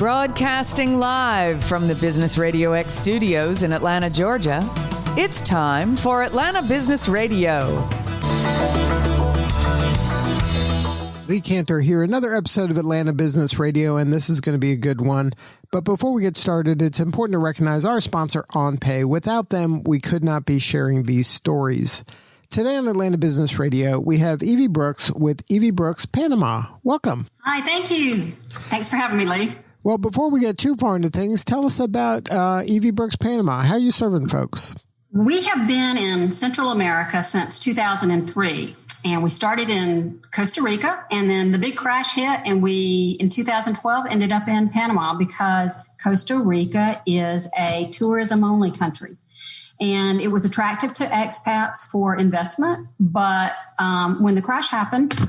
Broadcasting live from the Business RadioX studios in Atlanta, Georgia, it's time for Atlanta Business Radio. Lee Kantor here, another episode of Atlanta Business Radio, and this is going to be a good one. But before we get started, it's important to recognize our sponsor, OnPay. Without them, we could not be sharing these stories. Today on Atlanta Business Radio, we have Evie Brooks with Evie Brooks Panama. Welcome. Hi, thank you. Thanks for having me, Lee. Well, before we get too far into things, tell us about Evie Brooks Panama. How are you serving folks? We have been in Central America since 2003, and we started in Costa Rica, and then the big crash hit, and we, in 2012, ended up in Panama because Costa Rica is a tourism-only country. And it was attractive to expats for investment, but when the crash happened,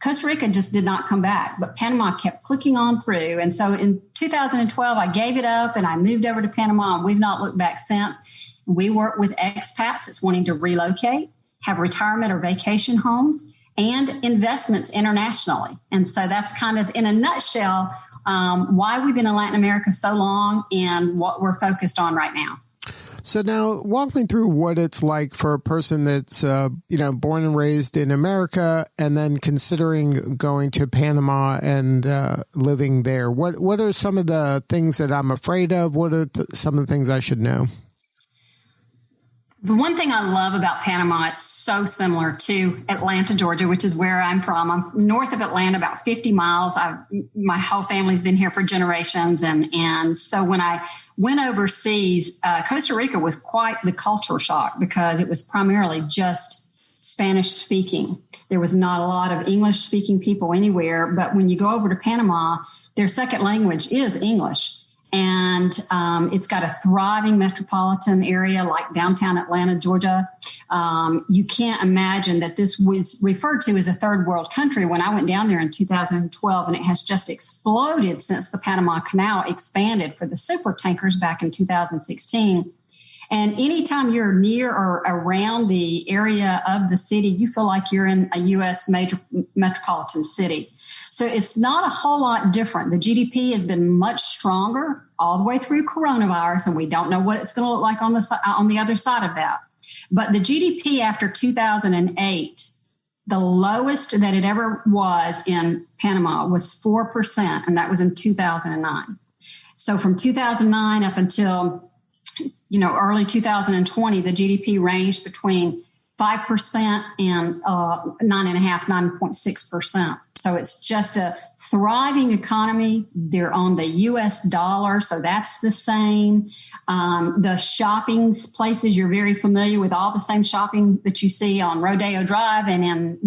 Costa Rica just did not come back, but Panama kept clicking on through. And so in 2012, I gave it up and I moved over to Panama, and we've not looked back since. We work with expats that's wanting to relocate, have retirement or vacation homes, and investments internationally. And so that's kind of, in a nutshell, why we've been in Latin America so long and what we're focused on right now. So now walk me through what it's like for a person that's, born and raised in America and then considering going to Panama and living there. What are some of the things that I'm afraid of? What are some of the things I should know? The one thing I love about Panama, it's so similar to Atlanta, Georgia, which is where I'm from. I'm north of Atlanta, about 50 miles. My whole family's been here for generations. And so when I went overseas, Costa Rica was quite the culture shock because it was primarily just Spanish speaking. There was not a lot of English speaking people anywhere. But when you go over to Panama, their second language is English. And it's got a thriving metropolitan area like downtown Atlanta, Georgia. You can't imagine that this was referred to as a third world country when I went down there in 2012, and it has just exploded since the Panama Canal expanded for the super tankers back in 2016. And anytime you're near or around the area of the city, you feel like you're in a U.S. major metropolitan city. So it's not a whole lot different. The GDP has been much stronger all the way through coronavirus, and we don't know what it's going to look like on the other side of that. But the GDP after 2008, the lowest that it ever was in Panama was 4%, and that was in 2009. So from 2009 up until early 2020, the GDP ranged between 5% and 9.6%. So it's just a thriving economy. They're on the U.S. dollar, so that's the same. The shopping places, you're very familiar with all the same shopping that you see on Rodeo Drive and in,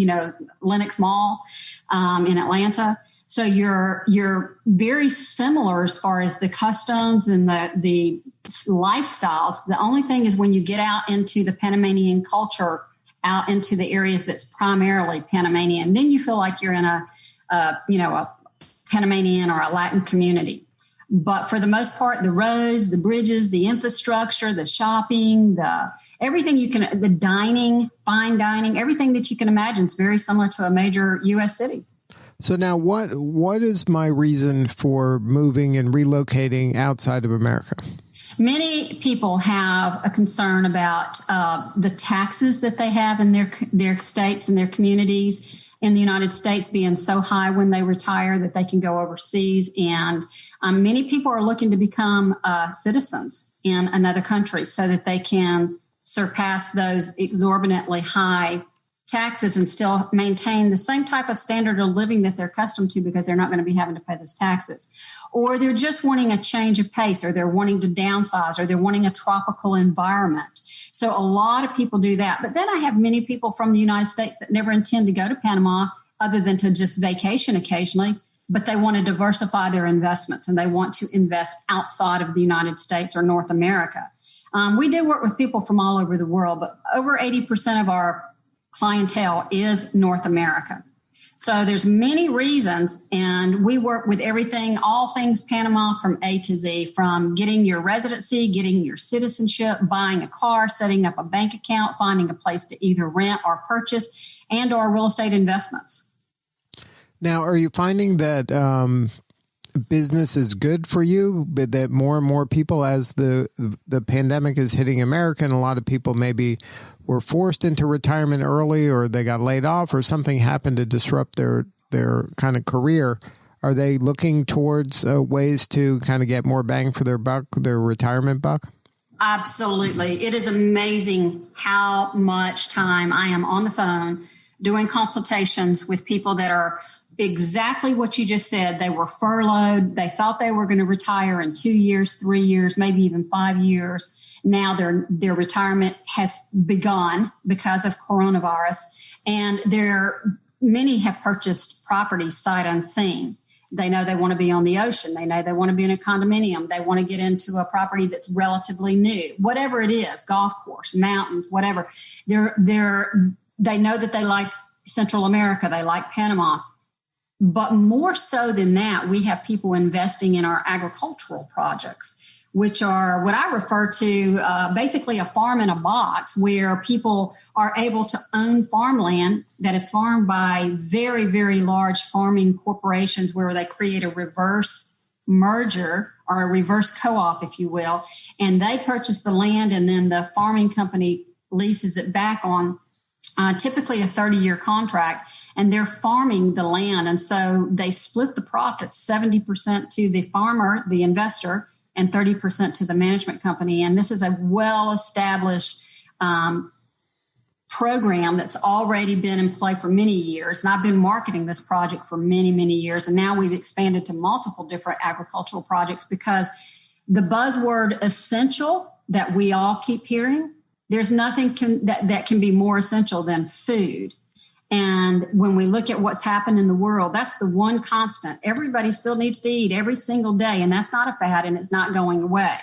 Lenox Mall in Atlanta. So you're very similar as far as the customs and the lifestyles. The only thing is when you get out into the Panamanian culture, out into the areas that's primarily Panamanian, then you feel like you're in a Panamanian or a Latin community. But for the most part, the roads, the bridges, the infrastructure, the shopping, the dining, fine dining, everything that you can imagine is very similar to a major U.S. city. So now what is my reason for moving and relocating outside of America? Many people have a concern about the taxes that they have in their states and their communities in the United States being so high when they retire that they can go overseas. And many people are looking to become citizens in another country so that they can surpass those exorbitantly high taxes and still maintain the same type of standard of living that they're accustomed to because they're not going to be having to pay those taxes. Or they're just wanting a change of pace, or they're wanting to downsize, or they're wanting a tropical environment. So a lot of people do that. But then I have many people from the United States that never intend to go to Panama other than to just vacation occasionally, but they want to diversify their investments and they want to invest outside of the United States or North America. We do work with people from all over the world, but over 80% of our clientele is North America. So there's many reasons, and we work with everything, all things Panama from A to Z, from getting your residency, getting your citizenship, buying a car, setting up a bank account, finding a place to either rent or purchase, and or real estate investments. Now, are you finding that business is good for you, but that more and more people, as the pandemic is hitting America, and a lot of people maybe were forced into retirement early, or they got laid off, or something happened to disrupt their kind of career, are they looking towards ways to kind of get more bang for their buck, their retirement buck? Absolutely. It is amazing how much time I am on the phone doing consultations with people that are exactly what you just said. They were furloughed. They thought they were going to retire in 2 years, 3 years, maybe even 5 years. Now their retirement has begun because of coronavirus. And many have purchased properties sight unseen. They know they want to be on the ocean. They know they want to be in a condominium. They want to get into a property that's relatively new, whatever it is, golf course, mountains, whatever. They know that they like Central America. They like Panama. But more so than that, we have people investing in our agricultural projects, which are what I refer to basically a farm in a box, where people are able to own farmland that is farmed by very, very large farming corporations, where they create a reverse merger or a reverse co-op, if you will, and they purchase the land, and then the farming company leases it back on typically a 30-year contract, and they're farming the land. And so they split the profits, 70% to the farmer, the investor, and 30% to the management company. And this is a well-established program that's already been in play for many years. And I've been marketing this project for many, many years. And now we've expanded to multiple different agricultural projects, because the buzzword essential that we all keep hearing, there's nothing that can be more essential than food. And when we look at what's happened in the world, that's the one constant. Everybody still needs to eat every single day, and that's not a fad, and it's not going away.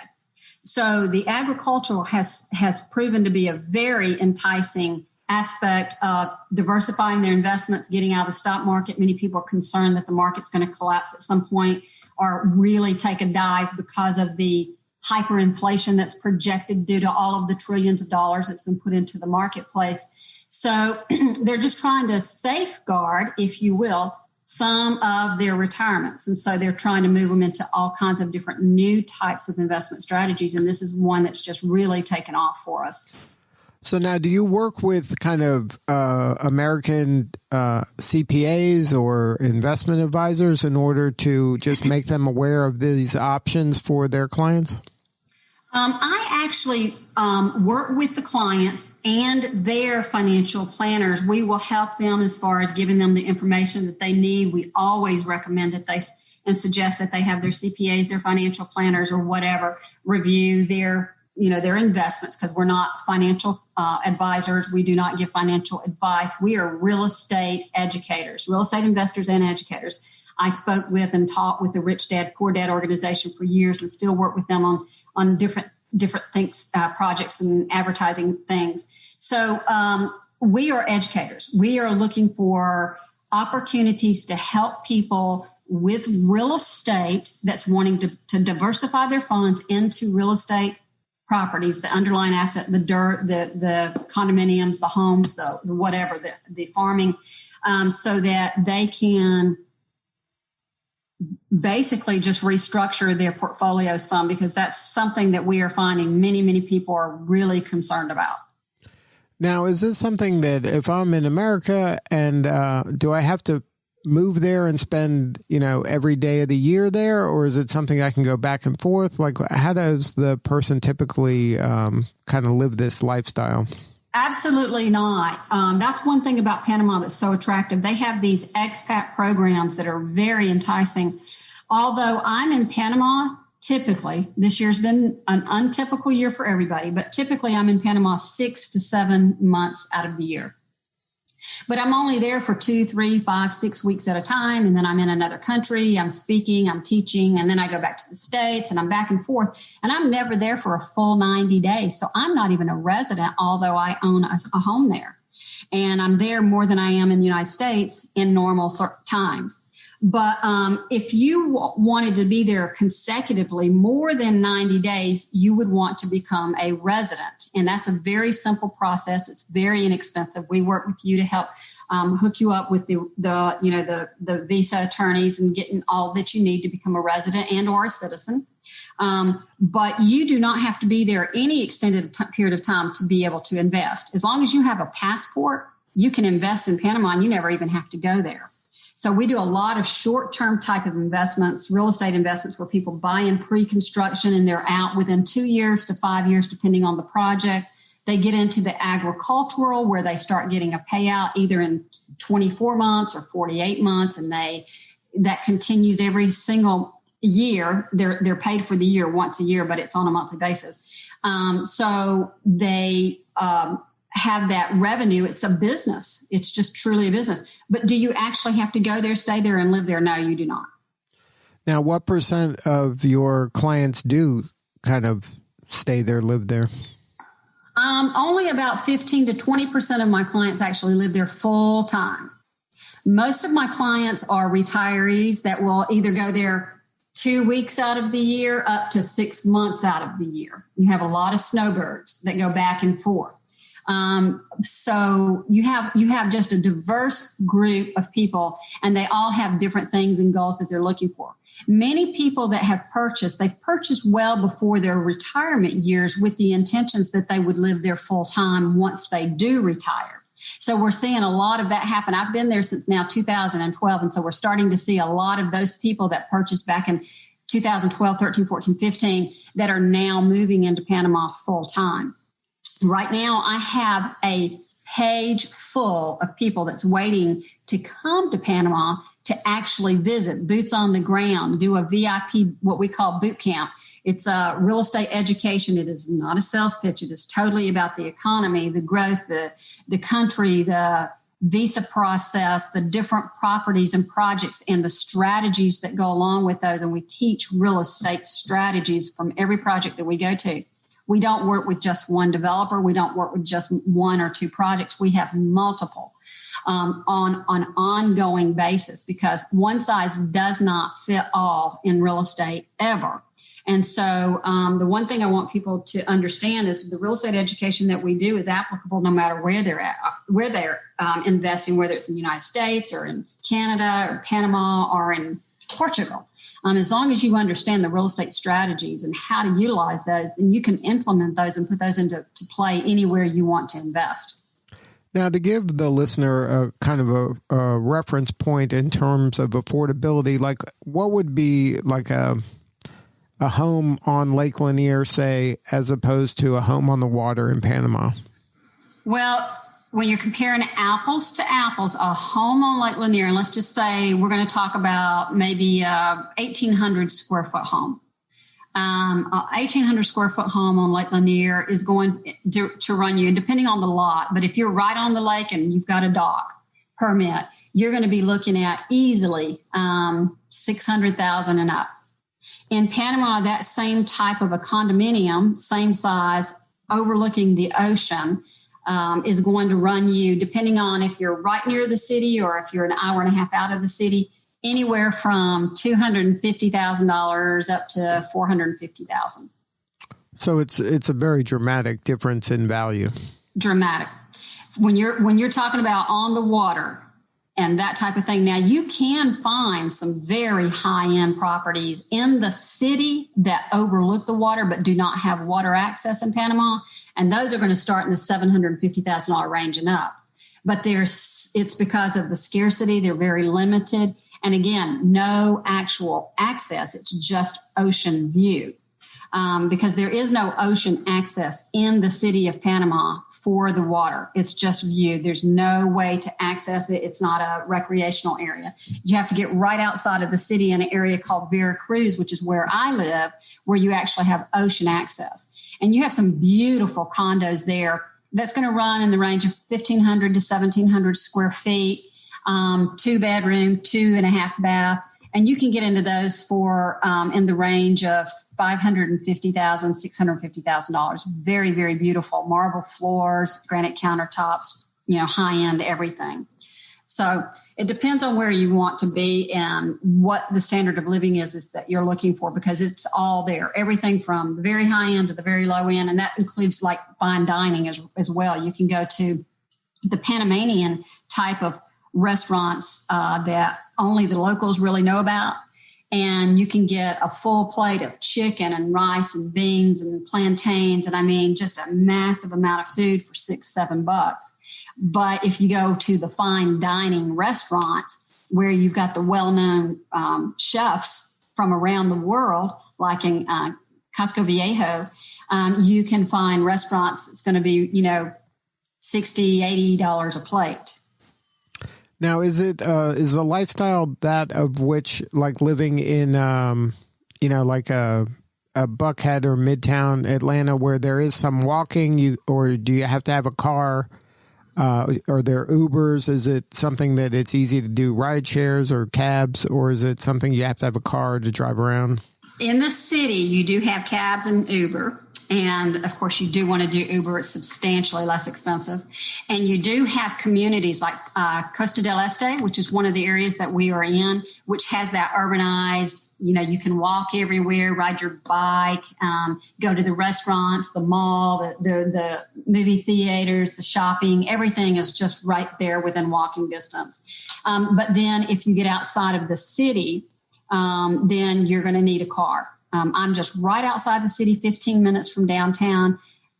So the agricultural has proven to be a very enticing aspect of diversifying their investments, getting out of the stock market. Many people are concerned that the market's going to collapse at some point or really take a dive because of the hyperinflation that's projected due to all of the trillions of dollars that's been put into the marketplace. So they're just trying to safeguard, if you will, some of their retirements. And so they're trying to move them into all kinds of different new types of investment strategies. And this is one that's just really taken off for us. So now, do you work with kind of American CPAs or investment advisors in order to just make them aware of these options for their clients? I actually work with the clients and their financial planners. We will help them as far as giving them the information that they need. We always recommend that and suggest that they have their CPAs, their financial planners, or whatever, review their investments, because we're not financial advisors. We do not give financial advice. We are real estate educators, real estate investors and educators. I spoke with and taught with the Rich Dad, Poor Dad organization for years, and still work with them on different things, projects and advertising things. So we are educators. We are looking for opportunities to help people with real estate that's wanting to diversify their funds into real estate properties, the underlying asset, the dirt, the condominiums, the homes, the whatever, the farming, so that they can basically just restructure their portfolio some, because that's something that we are finding many, many people are really concerned about. Now, is this something that if I'm in America and do I have to move there and spend, every day of the year there, or is it something I can go back and forth? Like, how does the person typically kind of live this lifestyle? Absolutely not. That's one thing about Panama that's so attractive. They have these expat programs that are very enticing. Although I'm in Panama, typically, this year's been an untypical year for everybody, but typically I'm in Panama 6 to 7 months out of the year. But I'm only there for 2, 3, 5, 6 weeks at a time. And then I'm in another country, I'm speaking, I'm teaching, and then I go back to the States and I'm back and forth. And I'm never there for a full 90 days. So I'm not even a resident, although I own a home there. And I'm there more than I am in the United States in normal times. But if you wanted to be there consecutively more than 90 days, you would want to become a resident. And that's a very simple process. It's very inexpensive. We work with you to help hook you up with the visa attorneys and getting all that you need to become a resident and or a citizen. But you do not have to be there any extended period of time to be able to invest. As long as you have a passport, you can invest in Panama and you never even have to go there. So we do a lot of short-term type of investments, real estate investments where people buy in pre-construction and they're out within 2 years to 5 years, depending on the project. They get into the agricultural where they start getting a payout either in 24 months or 48 months. And that continues every single year. They're paid for the year once a year, but it's on a monthly basis. So they have that revenue. It's a business. It's just truly a business. But do you actually have to go there, stay there, and live there? No, you do not. Now, what % of your clients do kind of stay there, live there? Only about 15 to 20% of my clients actually live there full time. Most of my clients are retirees that will either go there 2 weeks out of the year up to 6 months out of the year. You have a lot of snowbirds that go back and forth. So you have just a diverse group of people, and they all have different things and goals that they're looking for. Many people that have purchased, they've purchased well before their retirement years with the intentions that they would live there full time once they do retire. So we're seeing a lot of that happen. I've been there since now 2012. And so we're starting to see a lot of those people that purchased back in 2012, 13, 14, 15 that are now moving into Panama full time. Right now, I have a page full of people that's waiting to come to Panama to actually visit, boots on the ground, do a VIP, what we call boot camp. It's a real estate education. It is not a sales pitch. It is totally about the economy, the growth, the country, the visa process, the different properties and projects, and the strategies that go along with those. And we teach real estate strategies from every project that we go to. We don't work with just one developer. We don't work with just one or two projects. We have multiple on an ongoing basis, because one size does not fit all in real estate ever. And so the one thing I want people to understand is the real estate education that we do is applicable no matter where they're at, where they're investing, whether it's in the United States or in Canada or Panama or in Portugal. As long as you understand the real estate strategies and how to utilize those, then you can implement those and put those into play anywhere you want to invest. Now, to give the listener a kind of a reference point in terms of affordability, like what would be like a home on Lake Lanier, say, as opposed to a home on the water in Panama? Well, when you're comparing apples to apples, a home on Lake Lanier, and let's just say we're going to talk about maybe a 1,800 square foot home. A 1,800 square foot home on Lake Lanier is going to run you, depending on the lot, but if you're right on the lake and you've got a dock permit, you're going to be looking at easily $600,000 and up. In Panama, that same type of a condominium, same size, overlooking the ocean, is going to run you, depending on if you're right near the city or if you're an hour and a half out of the city, anywhere from $250,000 up to $450,000. So it's a very dramatic difference in value. Dramatic. When you're talking about on the water and that type of thing, now you can find some very high-end properties in the city that overlook the water but do not have water access in Panama, and those are going to start in the $750,000 range and up. But it's because of the scarcity. They're very limited. And again, no actual access. It's just ocean view. Because there is no ocean access in the city of Panama for the water. It's just view. There's no way to access it. It's not a recreational area. You have to get right outside of the city in an area called Veracruz, which is where I live, where you actually have ocean access. And you have some beautiful condos there that's going to run in the range of 1,500 to 1,700 square feet, 2 bedroom, 2.5 bath. And you can get into those for in the range of $550,000, $650,000. Very, very beautiful. Marble floors, granite countertops, high end everything. So it depends on where you want to be and what the standard of living is that you're looking for, because it's all there. Everything from the very high end to the very low end. And that includes like fine dining as well. You can go to the Panamanian type of restaurants that only the locals really know about. And you can get a full plate of chicken and rice and beans and plantains. And I mean, just a massive amount of food for $6-7. But if you go to the fine dining restaurants where you've got the well-known chefs from around the world, like in Casco Viejo, you can find restaurants that's going to be, $60, $80 a plate. Now, is the lifestyle that of which, like living in, like a Buckhead or Midtown Atlanta, where there is some walking, or do you have to have a car? Are there Ubers? Is it something that it's easy to do ride shares or cabs, or is it something you have to have a car to drive around? In the city, you do have cabs and Uber. And of course, you do want to do Uber. It's substantially less expensive. And you do have communities like Costa del Este, which is one of the areas that we are in, which has that urbanized, you can walk everywhere, ride your bike, go to the restaurants, the mall, the movie theaters, the shopping. Everything is just right there within walking distance. But then if you get outside of the city, then you're going to need a car. I'm just right outside the city, 15 minutes from downtown,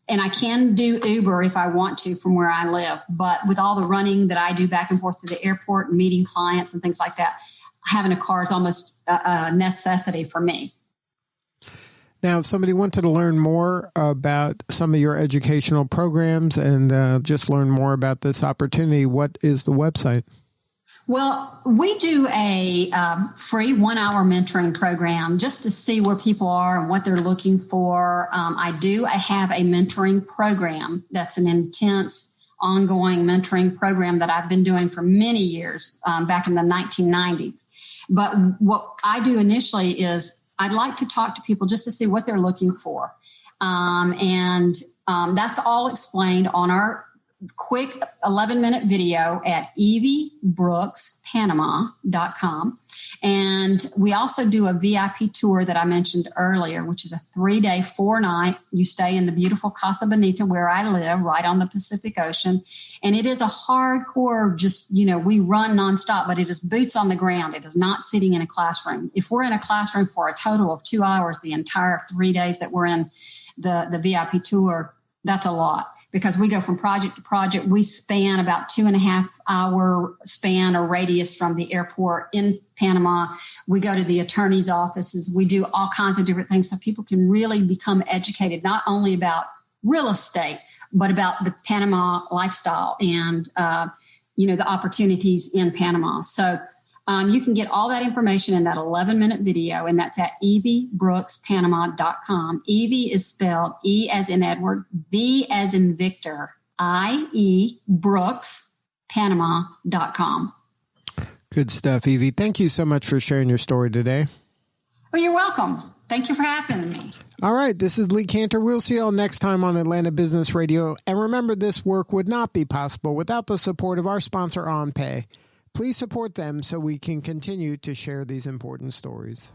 and I can do Uber if I want to from where I live. But with all the running that I do back and forth to the airport and meeting clients and things like that, having a car is almost a necessity for me. Now, if somebody wanted to learn more about some of your educational programs and just learn more about this opportunity, what is the website? Well, we do a free 1-hour mentoring program just to see where people are and what they're looking for. I have a mentoring program that's an intense, ongoing mentoring program that I've been doing for many years, back in the 1990s. But what I do initially is I'd like to talk to people just to see what they're looking for. And that's all explained on our quick 11-minute video at EvieBrooksPanama.com. And we also do a VIP tour that I mentioned earlier, which is a 3-day, 4-night. You stay in the beautiful Casa Bonita where I live, right on the Pacific Ocean. And it is a hardcore, we run nonstop, but it is boots on the ground. It is not sitting in a classroom. If we're in a classroom for a total of 2 hours, the entire 3 days that we're in the VIP tour, that's a lot. Because we go from project to project. We span about 2.5 hour span or radius from the airport in Panama. We go to the attorney's offices. We do all kinds of different things so people can really become educated, not only about real estate, but about the Panama lifestyle and, the opportunities in Panama. So you can get all that information in that 11-minute video, and that's at EvieBrooksPanama.com. Evie is spelled E as in Edward, B as in Victor, I-E, BrooksPanama.com. Good stuff, Evie. Thank you so much for sharing your story today. Well, you're welcome. Thank you for having me. All right, this is Lee Kantor. We'll see you all next time on Atlanta Business Radio. And remember, this work would not be possible without the support of our sponsor, OnPay. Please support them so we can continue to share these important stories.